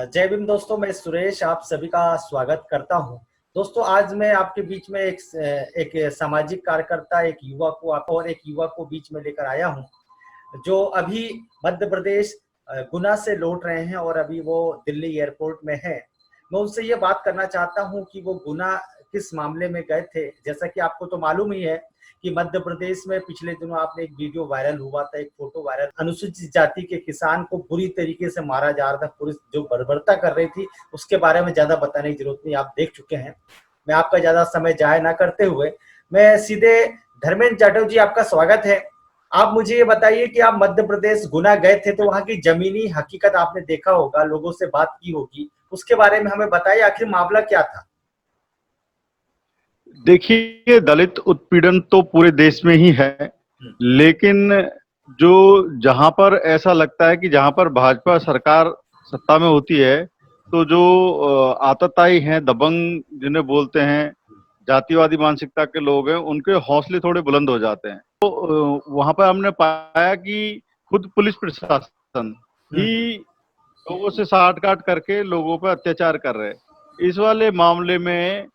जय भीम दोस्तों, मैं सुरेश आप सभी का स्वागत करता हूं। दोस्तों, आज मैं आपके बीच में एक सामाजिक कार्यकर्ता, एक युवा को और एक युवा को बीच में लेकर आया हूं, जो अभी मध्य प्रदेश गुना से लौट रहे हैं और अभी वो दिल्ली एयरपोर्ट में हैं। मैं उनसे ये बात करना चाहता हूं कि वो गुना किस मामले में गए थे। जैसा कि आपको तो मालूम ही है कि मध्य प्रदेश में पिछले दिनों आपने एक वीडियो वायरल हुआ था, एक फोटो वायरल, अनुसूचित जाति के किसान को बुरी तरीके से मारा जा रहा था। पुलिस जो बर्बरता कर रही थी उसके बारे में ज्यादा बताने की जरूरत नहीं, आप देख चुके हैं। मैं आपका ज्यादा समय जाया ना करते हुए मैं सीधे धर्मेंद्र जाटव जी, आपका स्वागत है। आप मुझे ये बताइए कि आप मध्य प्रदेश गुना गए थे तो वहाँ की जमीनी हकीकत आपने देखा होगा, लोगों से बात की होगी, उसके बारे में हमें बताइए आखिर मामला क्या था। देखिए, दलित उत्पीड़न तो पूरे देश में ही है, लेकिन जो जहां पर ऐसा लगता है कि जहां पर भाजपा सरकार सत्ता में होती है, तो जो आतताई हैं, दबंग जिन्हें बोलते हैं, जातिवादी मानसिकता के लोग हैं, उनके हौसले थोड़े बुलंद हो जाते हैं। तो वहां पर हमने पाया कि खुद पुलिस प्रशासन ही लोगों से साठ गांठ करके लोगों पर अत्याचार कर रहे हैं। इस वाले मामले में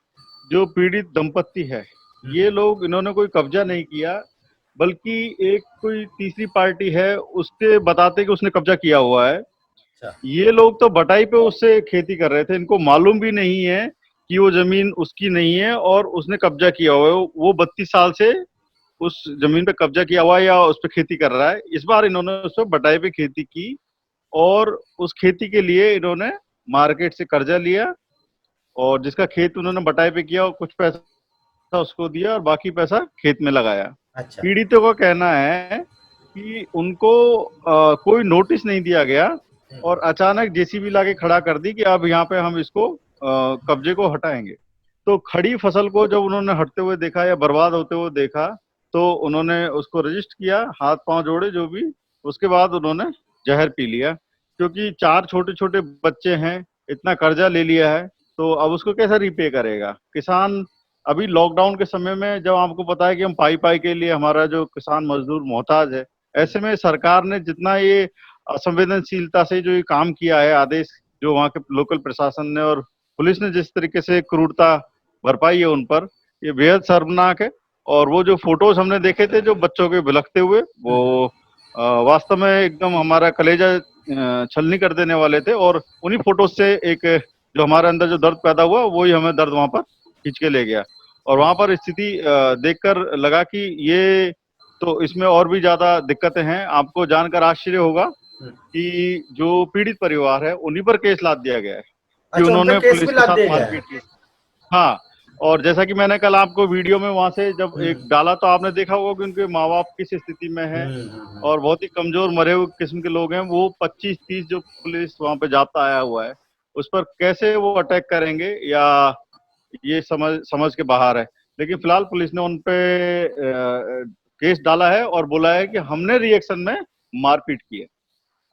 जो पीड़ित दंपत्ति है, ये लोग, इन्होंने कोई कब्जा नहीं किया, बल्कि एक कोई तीसरी पार्टी है उसके बताते कि उसने कब्जा किया हुआ है। ये लोग तो बटाई पे उससे खेती कर रहे थे, इनको मालूम भी नहीं है कि वो जमीन उसकी नहीं है और उसने कब्जा किया हुआ है। वो 32 साल से उस जमीन पे कब्जा किया हुआ है या उस पर खेती कर रहा है। इस बार इन्होंने उस पर बटाई पे खेती की और उस खेती के लिए इन्होंने मार्केट से कर्जा लिया और जिसका खेत उन्होंने बटाई पे किया और कुछ पैसा उसको दिया और बाकी पैसा खेत में लगाया। अच्छा। पीड़ितों का कहना है कि उनको कोई नोटिस नहीं दिया गया और अचानक जेसीबी लाके खड़ा कर दी कि अब यहाँ पे हम इसको कब्जे को हटाएंगे। तो खड़ी फसल को जब उन्होंने हटते हुए देखा या बर्बाद होते हुए देखा, तो उन्होंने उसको रजिस्ट किया, हाथ पांव जोड़े जो भी, उसके बाद उन्होंने जहर पी लिया। क्योंकि 4 छोटे छोटे बच्चे हैं, इतना कर्जा ले लिया है, तो अब उसको कैसे रिपे करेगा किसान। अभी लॉकडाउन के समय में जब आपको पता है कि हम पाई पाई के लिए हमारा जो किसान मजदूर मोहताज है, ऐसे में सरकार ने जितना ये असंवेदनशीलता से जो ये काम किया है, आदेश जो वहाँ के लोकल प्रशासन ने और पुलिस ने जिस तरीके से क्रूरता भरपाई है उन पर, ये बेहद शर्मनाक है। और वो जो फोटोज हमने देखे थे जो बच्चों के बिलखते हुए, वो वास्तव में एकदम हमारा कलेजा छलनी कर देने वाले थे। और उन्हीं फोटोज से एक जो हमारे अंदर जो दर्द पैदा हुआ, वही हमें दर्द वहां पर खींच के ले गया। और वहां पर स्थिति देखकर लगा कि ये तो इसमें और भी ज्यादा दिक्कतें हैं। आपको जानकर आश्चर्य होगा कि जो पीड़ित परिवार है उन्हीं पर केस लाद दिया गया है कि अच्छा, उन पर उन्होंने केस पुलिस भी के लाद साथ दिया गया है। मारपीट की। हाँ, और जैसा कि मैंने कल आपको वीडियो में वहां से जब एक डाला, तो आपने देखा होगा कि उनके माँ बाप किस स्थिति में है और बहुत ही कमजोर मरे हुए किस्म के लोग हैं। वो 25-30 जो पुलिस वहां पे जाप्ता आया हुआ है, उस पर कैसे वो अटैक करेंगे या ये समझ समझ के बाहर है। लेकिन फिलहाल पुलिस ने उन पे केस डाला है और बोला है कि हमने रिएक्शन में मारपीट की है।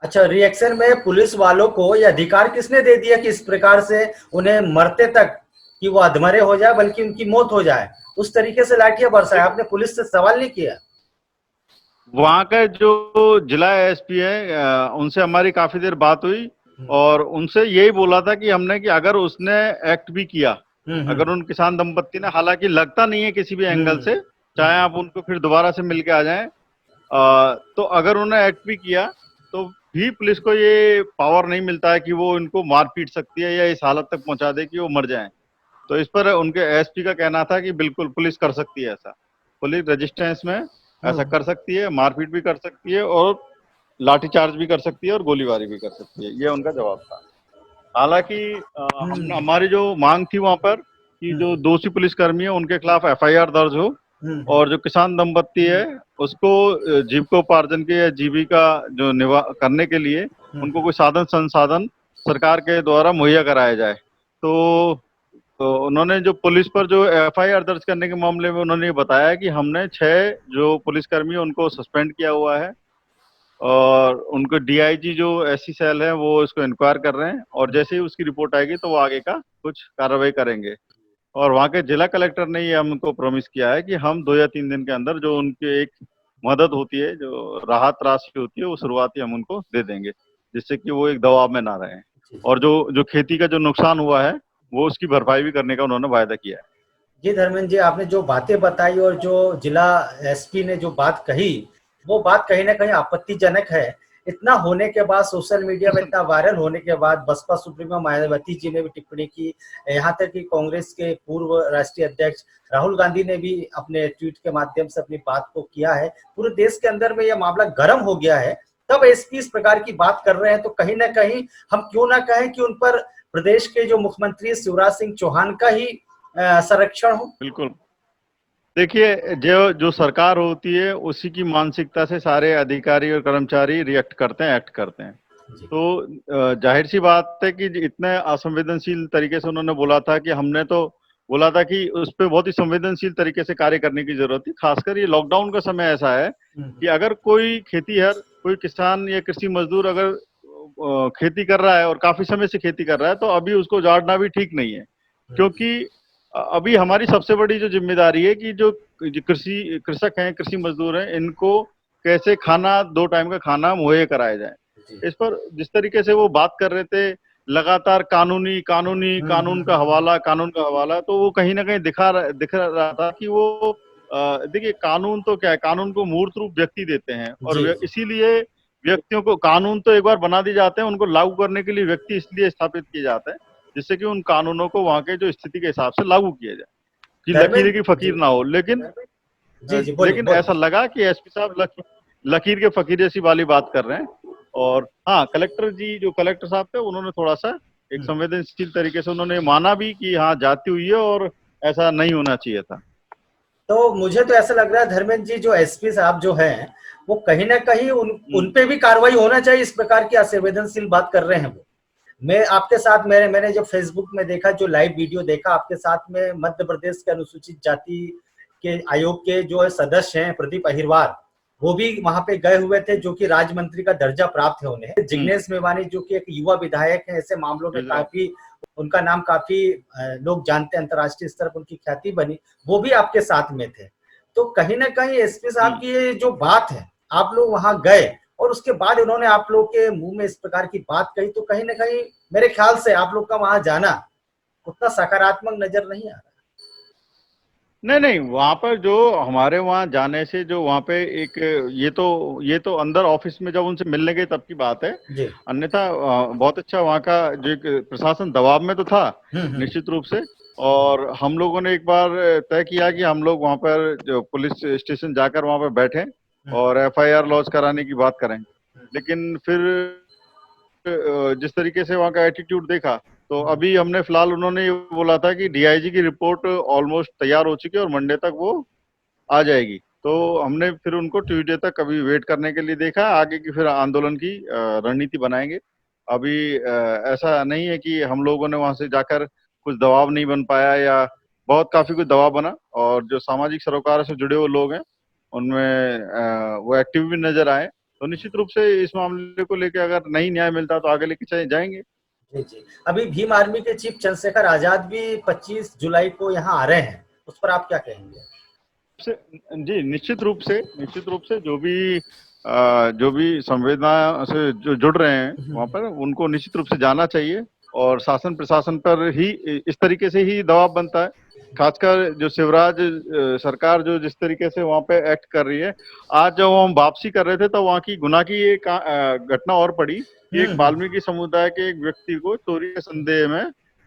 अच्छा, रिएक्शन में पुलिस वालों को यह अधिकार किसने दे दिया कि इस प्रकार से उन्हें मरते तक कि वो अधमरे हो जाए, बल्कि उनकी मौत हो जाए, उस तरीके से लाठियां बरसाए? आपने पुलिस से सवाल नहीं किया? वहां का जो जिला एसपी है, उनसे हमारी काफी देर बात हुई और उनसे यही बोला था कि हमने कि अगर उसने एक्ट भी किया, अगर उन किसान दंपत्ति ने, हालांकि लगता नहीं है किसी भी एंगल से, चाहे आप उनको फिर दोबारा से मिलके आ जाएं, तो अगर उन्होंने एक्ट भी किया तो भी पुलिस को ये पावर नहीं मिलता है कि वो इनको मार पीट सकती है या इस हालत तक पहुंचा दे कि वो मर जाएं। तो इस पर उनके एसपी का कहना था कि बिल्कुल पुलिस कर सकती है ऐसा, पुलिस रेजिस्टेंस में ऐसा कर सकती है, मारपीट भी कर सकती है और लाठीचार्ज भी कर सकती है और गोलीबारी भी कर सकती है। ये उनका जवाब था। हालांकि हम हमारी जो मांग थी वहां पर कि जो दोषी पुलिसकर्मी है उनके खिलाफ एफआईआर दर्ज हो और जो किसान दंपत्ति है उसको जीविकोपार्जन के या जीविका जो करने के लिए उनको कोई साधन संसाधन सरकार के द्वारा मुहैया कराया जाए। तो उन्होंने जो पुलिस पर जो एफआईआर दर्ज करने के मामले में उन्होंने ये बताया कि हमने 6 जो पुलिसकर्मी है उनको सस्पेंड किया हुआ है और उनको डीआईजी जो एससी सेल है वो इसको इंक्वायर कर रहे हैं और जैसे ही उसकी रिपोर्ट आएगी तो वो आगे का कुछ कार्रवाई करेंगे। और वहाँ के जिला कलेक्टर ने ये हमको प्रॉमिस किया है कि हम 2 या 3 दिन के अंदर जो उनके एक मदद होती है, जो राहत राशि होती है, वो शुरुआती हम उनको दे देंगे, जिससे कि वो एक दबाव में ना रहे। जी, और जो जो खेती का जो नुकसान हुआ है वो उसकी भरपाई भी करने का उन्होंने वायदा किया है। जी धर्मेंद्र जी, आपने जो बातें बताई और जो जिला एसपी ने जो बात कही, वो बात कहीं ना कहीं आपत्तिजनक है। इतना होने के बाद, सोशल मीडिया में इतना वायरल होने के बाद, बसपा सुप्रीमो मायावती जी ने भी टिप्पणी की, यहाँ तक कि कांग्रेस के पूर्व राष्ट्रीय अध्यक्ष राहुल गांधी ने भी अपने ट्वीट के माध्यम से अपनी बात को किया है। पूरे देश के अंदर में यह मामला गर्म हो गया है, तब एसपी इस प्रकार की बात कर रहे हैं, तो कहीं ना कहीं हम क्यों ना कहें कि उन पर प्रदेश के जो मुख्यमंत्री शिवराज सिंह चौहान का ही संरक्षण हो। बिल्कुल। देखिए, जो जो सरकार होती है उसी की मानसिकता से सारे अधिकारी और कर्मचारी रिएक्ट करते हैं, एक्ट करते हैं। जी। तो जाहिर सी बात है कि इतने असंवेदनशील तरीके से उन्होंने बोला था कि हमने तो बोला था कि उस पे बहुत ही संवेदनशील तरीके से कार्य करने की जरूरत थी। खासकर ये लॉकडाउन का समय ऐसा है कि अगर कोई खेतीहर, कोई किसान या कृषि मजदूर अगर खेती कर रहा है और काफी समय से खेती कर रहा है, तो अभी उसको झाड़ना भी ठीक नहीं है। क्योंकि अभी हमारी सबसे बड़ी जो जिम्मेदारी है कि जो कृषि कृषक हैं, कृषि मजदूर हैं, इनको कैसे खाना, 2 टाइम का खाना मुहैया कराया जाए। जी। इस पर जिस तरीके से वो बात कर रहे थे, लगातार कानूनी कानूनी कानून का हवाला, तो वो कहीं ना कहीं दिख रहा था कि वो देखिए, कानून तो क्या है, कानून को मूर्त रूप व्यक्ति देते हैं और जी, जी। इसीलिए व्यक्तियों को, कानून तो एक बार बना दिए जाते हैं, उनको लागू करने के लिए व्यक्ति इसलिए स्थापित किए जाते हैं जिससे कि उन कानूनों को वहां के जो स्थिति के हिसाब से लागू किया जाए, कि लकीर की धर्मेंद्र जी। फकीर ना हो। लेकिन जी, जी, बोलिए, लेकिन बोलिए। ऐसा लगा कि एसपी साहब लकीर के फकीर जैसी वाली बात कर रहे हैं। और हाँ, कलेक्टर साहब थे, उन्होंने थोड़ा सा एक हुँ। संवेदनशील तरीके से उन्होंने माना भी कि हाँ, जाती हुई है और ऐसा नहीं होना चाहिए था। तो मुझे तो ऐसा लग रहा है धर्मेंद्र जी, जो एसपी साहब जो हैं, वो कहीं न कहीं उन हम्म। पे भी कार्रवाई होना चाहिए, इस प्रकार की असंवेदनशील बात कर रहे हैं वो। मैं आपके साथ, मैंने जो फेसबुक में देखा, जो लाइव वीडियो देखा आपके साथ में, मध्य प्रदेश के अनुसूचित जाति के आयोग के जो है सदस्य हैं प्रदीप अहिरवार, वो भी वहां पे गए हुए थे, जो कि राज्य मंत्री का दर्जा प्राप्त है उन्हें। हम्म। जिग्नेश मेवानी जो कि एक युवा विधायक है, ऐसे मामलों में गुजरात। काफी उनका नाम काफी लोग जानते हैं, अंतर्राष्ट्रीय स्तर पर उनकी ख्याति बनी, वो भी आपके साथ में थे। तो कहीं ना कहीं एसपी साहब हम्म। की ये जो बात है, आप लोग वहां गए और उसके बाद उन्होंने आप लोग के मुंह में इस प्रकार की बात कही, तो कहीं ना कहीं मेरे ख्याल से आप लोग का वहां जाना उतना सकारात्मक नजर नहीं आ रहा। नहीं नहीं, वहां पर जो हमारे वहां जाने से जो वहां पे एक, ये तो अंदर ऑफिस में जब उनसे मिलने गए तब की बात है। जी। अन्यथा बहुत अच्छा वहां का जो एक प्रशासन दबाव में तो था, हम्म। निश्चित रूप से। और हम लोगों ने एक बार तय किया कि हम लोग वहां पर जो पुलिस स्टेशन जाकर वहां पर बैठे हम्म। और एफआईआर लॉन्च कराने की बात करें। लेकिन फिर जिस तरीके से वहाँ का एटीट्यूड देखा, तो अभी हमने फिलहाल, उन्होंने ये बोला था कि डीआईजी की रिपोर्ट ऑलमोस्ट तैयार हो चुकी है और मंडे तक वो आ जाएगी। तो हमने फिर उनको ट्यूसडे तक अभी वेट करने के लिए देखा, आगे की फिर आंदोलन की रणनीति बनाएंगे। अभी ऐसा नहीं है कि हम लोगों ने वहां से जाकर कुछ दबाव नहीं बन पाया, या बहुत काफी कुछ दबाव बना। और जो सामाजिक सरोकार से जुड़े हुए लोग हैं उनमें वो एक्टिव भी नजर आए। तो निश्चित रूप से इस मामले को लेकर अगर नहीं न्याय मिलता तो आगे लेके चले जाएंगे। जी, जी। अभी भीम आर्मी के चीफ चंद्रशेखर आजाद भी 25 जुलाई को यहाँ आ रहे हैं, उस पर आप क्या कहेंगे? जी, निश्चित रूप से जो भी संवेदना से जो जुड़ रहे हैं वहां पर, उनको निश्चित रूप से जाना चाहिए। और शासन प्रशासन पर ही इस तरीके से ही दबाव बनता है। खासकर जो शिवराज सरकार जो जिस तरीके से वहां पे एक्ट कर रही है। आज जब हम वापसी कर रहे थे तो वहां की गुना की एक घटना और पड़ी कि एक वाल्मीकि समुदाय के एक व्यक्ति को चोरी के संदेह में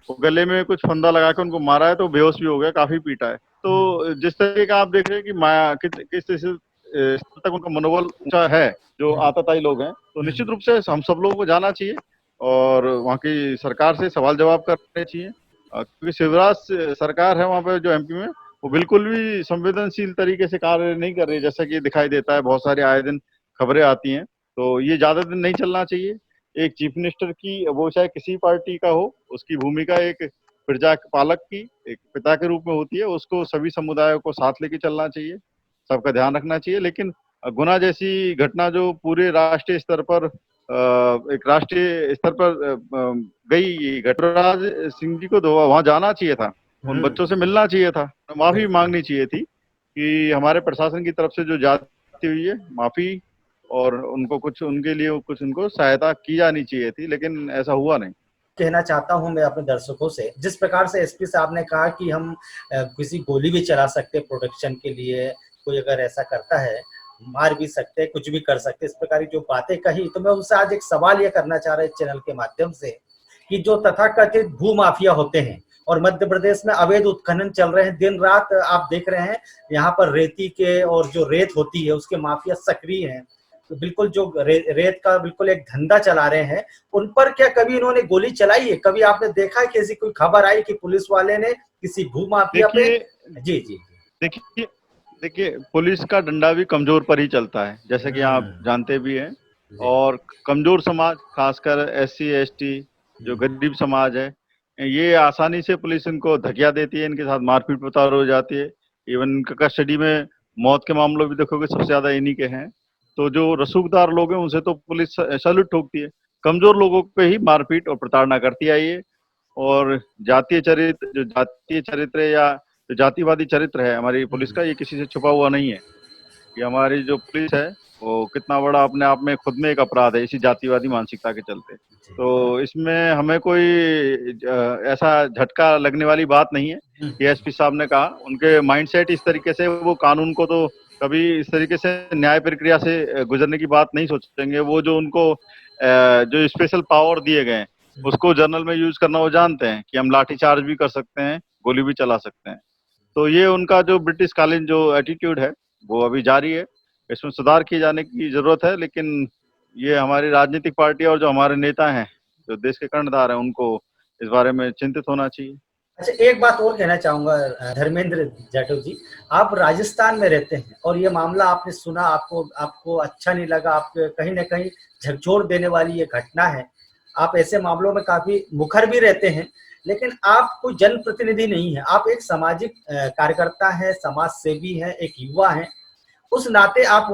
वो गले में कुछ फंदा लगा के उनको मारा है, तो बेहोश भी हो गया, काफी पीटा है। तो जिस तरीके का आप देख रहे हैं कि माया किस स्तर तक उनका मनोबल ऊंचा है, जो आताताई लोग हैं, तो निश्चित रूप से हम सब लोगों को जाना चाहिए और वहाँ की सरकार से सवाल जवाब करने चाहिए। क्योंकि शिवराज सरकार है वहाँ पे जो एमपी में, वो बिल्कुल भी संवेदनशील तरीके से कार्य नहीं कर रही है, जैसा कि दिखाई देता है। बहुत सारे आए दिन खबरें आती हैं, तो ये ज्यादा दिन नहीं चलना चाहिए। एक चीफ मिनिस्टर की, वो चाहे किसी पार्टी का हो, उसकी भूमिका एक प्रजा पालक की, एक पिता के रूप में होती है। उसको सभी समुदायों को साथ लेके चलना चाहिए, सबका ध्यान रखना चाहिए। लेकिन गुना जैसी घटना जो पूरे राष्ट्रीय स्तर पर एक राष्ट्रीय स्तर पर गई घटना, राज सिंह जी को वहां जाना चाहिए था, उन बच्चों से मिलना चाहिए था, माफी मांगनी चाहिए थी कि हमारे प्रशासन की तरफ से जो जाती हुई है, माफी, और उनको कुछ, उनके लिए कुछ उनको सहायता की जानी चाहिए थी, लेकिन ऐसा हुआ नहीं। कहना चाहता हूं मैं अपने दर्शकों से, जिस प्रकार से एसपी साहब ने कहा कि हम किसी गोली भी चला सकते प्रोटेक्शन के लिए, कोई अगर ऐसा करता है मार भी सकते, कुछ भी कर सकते, इस प्रकार की जो बातें कही, तो मैं उनसे आज एक सवाल ये करना चाह रहा इस चैनल के माध्यम से कि जो तथाकथित भू माफिया होते हैं और मध्य प्रदेश में अवैध उत्खनन चल रहे हैं, दिन रात आप देख रहे हैं यहाँ पर रेती के और जो रेत होती है उसके माफिया सक्रिय हैं, तो बिल्कुल जो रेत का बिल्कुल एक धंधा चला रहे हैं, उन पर क्या कभी इन्होंने गोली चलाई है? कभी आपने देखा है कि ऐसी कोई खबर आई कि पुलिस वाले ने किसी भू माफिया पे? जी जी। देखिए देखिए पुलिस का डंडा भी कमजोर पर ही चलता है, जैसे कि आप जानते भी हैं। और कमजोर समाज, खासकर SC ST जो गरीब समाज है, ये आसानी से पुलिस इनको धकिया देती है, इनके साथ मारपीट पतार हो जाती है। इवन इनका कस्टडी में मौत के मामले भी देखोगे सबसे ज्यादा इन्हीं के हैं। तो जो रसूखदार लोग हैं उनसे तो पुलिस सैल्यूट ठोकती है, कमजोर लोगों पे ही मारपीट और प्रताड़ना करती आई है। और जातीय चरित्र या जो जातिवादी चरित्र है हमारी पुलिस का, ये किसी से छुपा हुआ नहीं है। ये हमारी जो पुलिस है वो कितना बड़ा अपने आप में खुद में एक अपराध है, इसी जातिवादी मानसिकता के चलते। तो इसमें हमें कोई ऐसा झटका लगने वाली बात नहीं है कि एसपी साहब ने कहा। उनके माइंडसेट इस तरीके से, वो कानून को तो कभी इस तरीके से न्याय प्रक्रिया से गुजरने की बात नहीं सोचेंगे। वो जो उनको जो स्पेशल पावर दिए गए हैं उसको जर्नल में यूज करना वो जानते हैं कि हम लाठी चार्ज भी कर सकते हैं, गोली भी चला सकते हैं। तो ये उनका जो ब्रिटिश कालीन जो एटीट्यूड है वो अभी जारी है, इसमें सुधार किए जाने की जरूरत है। लेकिन ये हमारी राजनीतिक पार्टी और जो हमारे नेता हैं, जो देश के कर्णधार हैं, उनको इस बारे में चिंतित होना चाहिए। अच्छा, एक बात और कहना चाहूंगा धर्मेंद्र जाटव जी, आप राजस्थान में रहते हैं और ये मामला आपने सुना, आपको अच्छा नहीं लगा, आप कहीं ना कहीं झकझोर देने वाली ये घटना है। आप ऐसे मामलों में काफी मुखर भी रहते हैं, लेकिन आप कोई जनप्रतिनिधि नहीं है, आप एक सामाजिक कार्यकर्ता हैं, समाज सेवी हैं, एक युवा हैं। उस नाते आप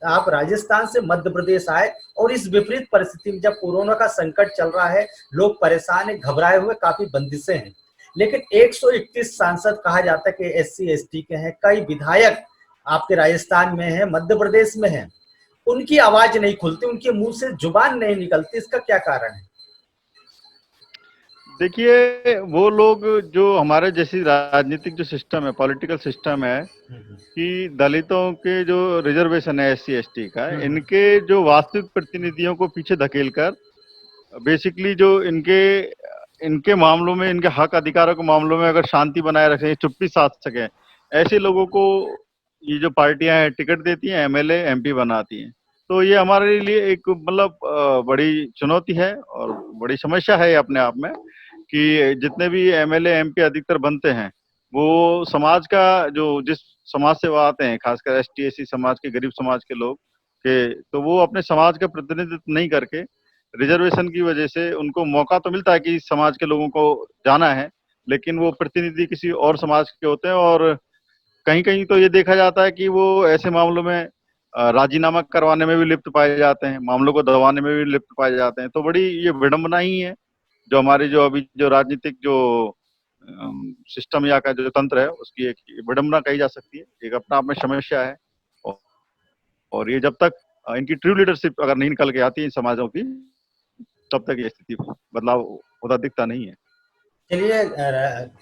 आप राजस्थान से मध्य प्रदेश आए और इस विपरीत परिस्थिति में, जब कोरोना का संकट चल रहा है, लोग परेशान हैं, घबराए हुए, काफी बंदिशें हैं, लेकिन 131 सांसद कहा जाता है कि SC ST के हैं, कई विधायक आपके राजस्थान में हैं, मध्य प्रदेश में हैं, उनकी आवाज नहीं खुलती, उनके मुंह से जुबान नहीं निकलती, इसका क्या कारण है? देखिए, वो लोग जो हमारे जैसी राजनीतिक जो सिस्टम है, पॉलिटिकल सिस्टम है, कि दलितों के जो रिजर्वेशन है SC ST का, इनके जो वास्तविक प्रतिनिधियों को पीछे धकेलकर बेसिकली जो इनके मामलों में, इनके हक अधिकारों के मामलों में अगर शांति बनाए रखें, चुप्पी साध सके, ऐसे लोगों को ये जो पार्टियां हैं टिकट देती हैं, MLA MP बनाती हैं। तो ये हमारे लिए एक मतलब बड़ी चुनौती है और बड़ी समस्या है अपने आप में, कि जितने भी MLA MP अधिकतर बनते हैं वो समाज का, जो जिस समाज से वो आते हैं, खासकर ST SC समाज के, गरीब समाज के लोग के, तो वो अपने समाज का प्रतिनिधित्व नहीं करके रिजर्वेशन की वजह से उनको मौका तो मिलता है कि समाज के लोगों को जाना है, लेकिन वो प्रतिनिधि किसी और समाज के होते हैं। और कहीं कहीं तो ये देखा जाता है कि वो ऐसे मामलों में राजीनामा करवाने में भी लिप्त पाए जाते हैं, मामलों को दबाने में भी लिप्त पाए जाते हैं। तो बड़ी ये विडंबना ही है जो हमारी जो अभी जो राजनीतिक जो सिस्टम या का जो तंत्र है उसकी एक विडंबना कही जा सकती है, एक अपना आप में समस्या है। और ये जब तक इनकी ट्रू लीडरशिप अगर नहीं निकल के आती है समाजों की, तब तक ये स्थिति बदलाव होता दिखता नहीं है। चलिए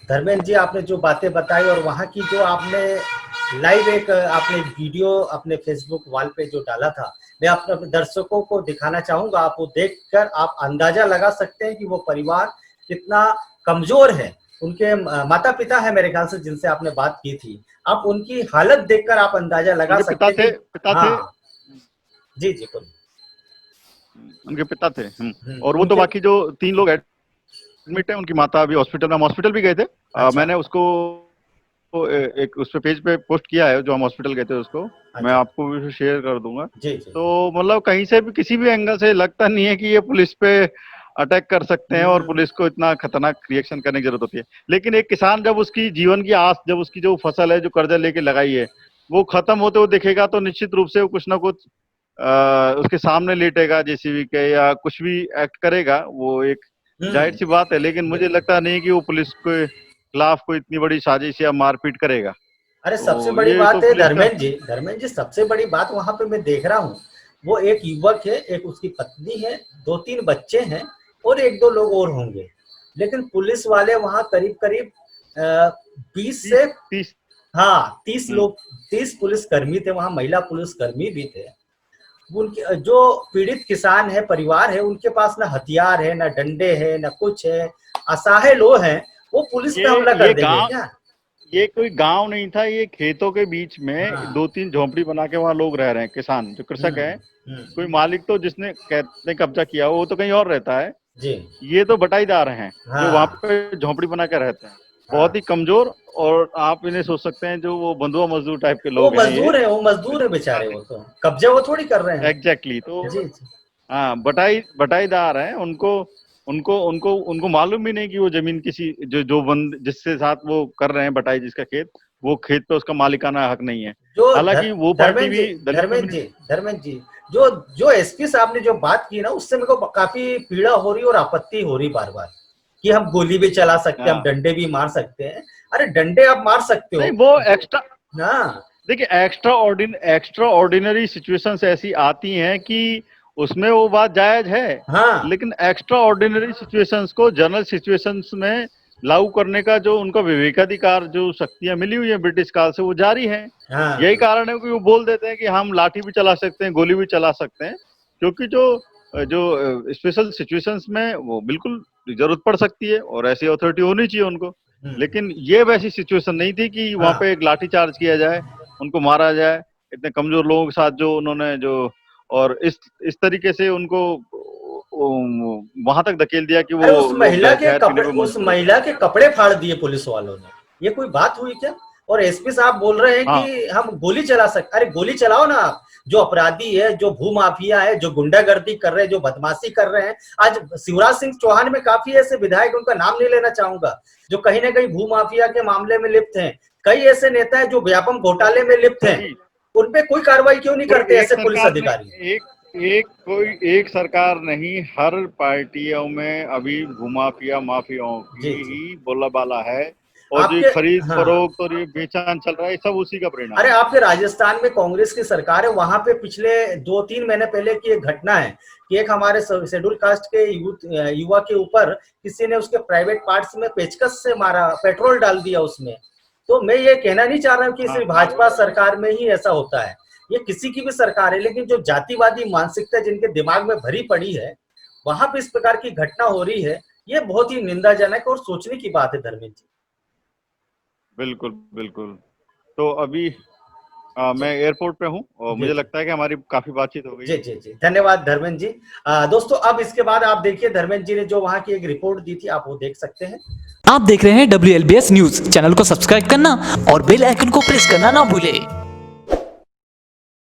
धर्मेंद्र जी, आपने जो बातें बताई और वहाँ की जो आपने लाइव एक आपने वीडियो अपने फेसबुक वॉल पे जो डाला था, मैं अपने दर्शकों को दिखाना चाहूंगा। आप वो देखकर आप अंदाजा लगा सकते हैं कि वो परिवार कितना कमजोर है। उनके माता पिता है मेरे ख्याल से जिनसे आपने बात की थी, आप उनकी हालत देखकर आप अंदाजा लगा सकते हैं। पिता थे। जी जी बोलिए। उनके पिता थे। और वो तो बाकी जो 3 लोग एडमिट है, उनकी माता अभी हॉस्पिटल में, हम हॉस्पिटल भी गए थे। अच्छा। मैंने उसको एक उस पे पेज पे पोस्ट किया है, जो हम हॉस्पिटल गए थे उसको। अच्छा। मैं आपको भी शेयर कर दूंगा। जी, जी। तो मतलब कहीं से भी, किसी भी एंगल से लगता नहीं है कि ये पुलिस पे अटैक कर सकते हैं और पुलिस को इतना खतरनाक रिएक्शन करने की जरूरत होती है। लेकिन एक किसान जब उसकी जीवन की आस, जब उसकी जो फसल है, जो कर्जा लेके लगाई है, वो खत्म होते हुए देखेगा, तो निश्चित रूप से वो कुछ ना कुछ उसके सामने लेटेगा, JCB के, या कुछ भी एक्ट करेगा। वो एक जाहिर सी बात है। लेकिन मुझे लगता नहीं कि वो पुलिस के खिलाफ कोई इतनी बड़ी साजिश या मारपीट करेगा। अरे सबसे बड़ी बात है धर्मेंद्र जी, सबसे बड़ी बात वहां पे मैं देख रहा हूँ, वो एक युवक है, एक उसकी पत्नी है, 2-3 बच्चे हैं, और 1-2 लोग और होंगे, लेकिन पुलिस वाले वहां करीब करीब 20 से 30 हाँ 30 लोग, 30 पुलिसकर्मी थे वहां, महिला पुलिसकर्मी भी थे। उनके जो पीड़ित किसान है, परिवार है, उनके पास ना हथियार है, ना डंडे है, ना कुछ है, असहाय लोग हैं, वो पुलिस पे हमला कर देंगे क्या? ये कोई गांव नहीं था, ये खेतों के बीच में हाँ। 2-3 झोपड़ी बना के वहां लोग रह रहे हैं, किसान जो कृषक है। कोई मालिक तो जिसने कहते कब्जा किया वो तो कहीं और रहता है, जी। ये तो बटाईदार हैं जो वहां हाँ पे झोपड़ी बना के रहते हैं, बहुत ही हाँ, कमजोर। और आप इन्हें सोच सकते हैं जो वो बंधुआ मजदूर टाइप के वो लोग हैं ये। मजदूर है, वो मजदूर है बेचारे, वो तो कब्जा वो थोड़ी कर रहे हैं। एग्जैक्टली तो जी जी। हाँ, बटाईदार हैं। उनको उनको उनको उनको मालूम भी नहीं कि वो जमीन किसी जो बंद जिसके साथ वो कर रहे हैं बटाई, जिसका खेत, वो खेत पे उसका मालिकाना हक नहीं है। जो हालांकि वो पार्टी भी दलित कम्युनिटी। धर्मेंद्र जी, जो जो एसपी साहब ने जो बात की ना, उससे मेरे को काफी पीड़ा हो रही और आपत्ति हो रही बार बार, कि हम गोली भी चला सकते हैं, हम हाँ, डंडे भी मार सकते हैं। अरे डंडे आप मार सकते हो नहीं वो एक्स्ट्रा, ना। देखिए एक्स्ट्रा ऑर्डिनरी सिचुएशंस ऐसी आती हैं कि उसमें वो बात जायज है। हाँ लेकिन एक्स्ट्रा ऑर्डिनरी सिचुएशंस को जनरल सिचुएशंस में लागू करने का जो उनका विवेकाधिकार, जो शक्तियां मिली हुई है ब्रिटिश काल से, वो जारी है। यही हाँ कारण है कि वो बोल देते हैं कि हम लाठी भी चला सकते हैं, गोली भी चला सकते हैं, क्योंकि जो जो स्पेशल सिचुएशंस में वो बिल्कुल जरूरत पड़ सकती है और ऐसी अथॉरिटी होनी चाहिए उनको। लेकिन ये वैसी सिचुएशन नहीं थी कि वहां हाँ। पे एक लाठी चार्ज किया जाए, उनको मारा जाए, इतने कमजोर लोगों के साथ जो उन्होंने जो, और इस तरीके से उनको वहां तक धकेल दिया कि वो अरे उस लोग महिला के जहर पीने कपड़े, को उस मजबूर हो गए। महिला के कपड़े फाड़ दिए पुलिस वालों ने, ये कोई बात हुई क्या? और एसपी साहब बोल रहे हैं हाँ, कि हम गोली चला सकते। अरे गोली चलाओ ना आप, जो अपराधी है, जो भूमाफिया है, जो गुंडागर्दी कर रहे हैं, जो बदमाशी कर रहे हैं। आज शिवराज सिंह चौहान में काफी ऐसे विधायक, उनका नाम नहीं लेना चाहूंगा, जो कहीं ना कहीं भूमाफिया के मामले में लिप्त हैं। कई ऐसे नेता हैं जो व्यापम घोटाले में लिप्त हैं, कोई उन पे कोई कार्रवाई क्यों नहीं कोई करते एक ऐसे पुलिस सरकार ने अधिकारी? एक सरकार नहीं, हर पार्टियों में अभी भूमाफिया माफियाओं जी की जी। ही बोलाबाला है। और जो ये आपके खरीद हाँ, फरोख्त और ये बेचान चल रहा है, सब उसी का परिणाम अरे है। आपके राजस्थान में कांग्रेस की सरकार है, वहां पे पिछले 2-3 महीने पहले की एक घटना है कि एक हमारे शेड्यूल कास्ट के युवा के ऊपर किसी ने उसके प्राइवेट पार्ट्स में पेचकस से मारा, पेट्रोल डाल दिया उसमें। तो मैं ये कहना नहीं चाह रहा हूँ कि हाँ, सिर्फ भाजपा सरकार में ही ऐसा होता है, ये किसी की भी सरकार है, लेकिन जो जातिवादी मानसिकता जिनके दिमाग में भरी पड़ी है, वहां पे इस प्रकार की घटना हो रही है, ये बहुत ही निंदाजनक और सोचने की बात है धर्मेंद्र जी। बिल्कुल बिल्कुल। तो अभी मैं जी एयरपोर्ट पे हूँ और जी मुझे लगता है कि हमारी काफी बातचीत हो गई जी है। जी जी, धन्यवाद धर्मेंद्र जी। दोस्तों अब इसके बाद आप देखिए, धर्मेंद्र जी ने जो वहां की एक रिपोर्ट दी थी, आप वो देख सकते हैं। आप देख रहे हैं WLBS न्यूज। चैनल को सब्सक्राइब करना और बेल आइकन को प्रेस करना ना भूले।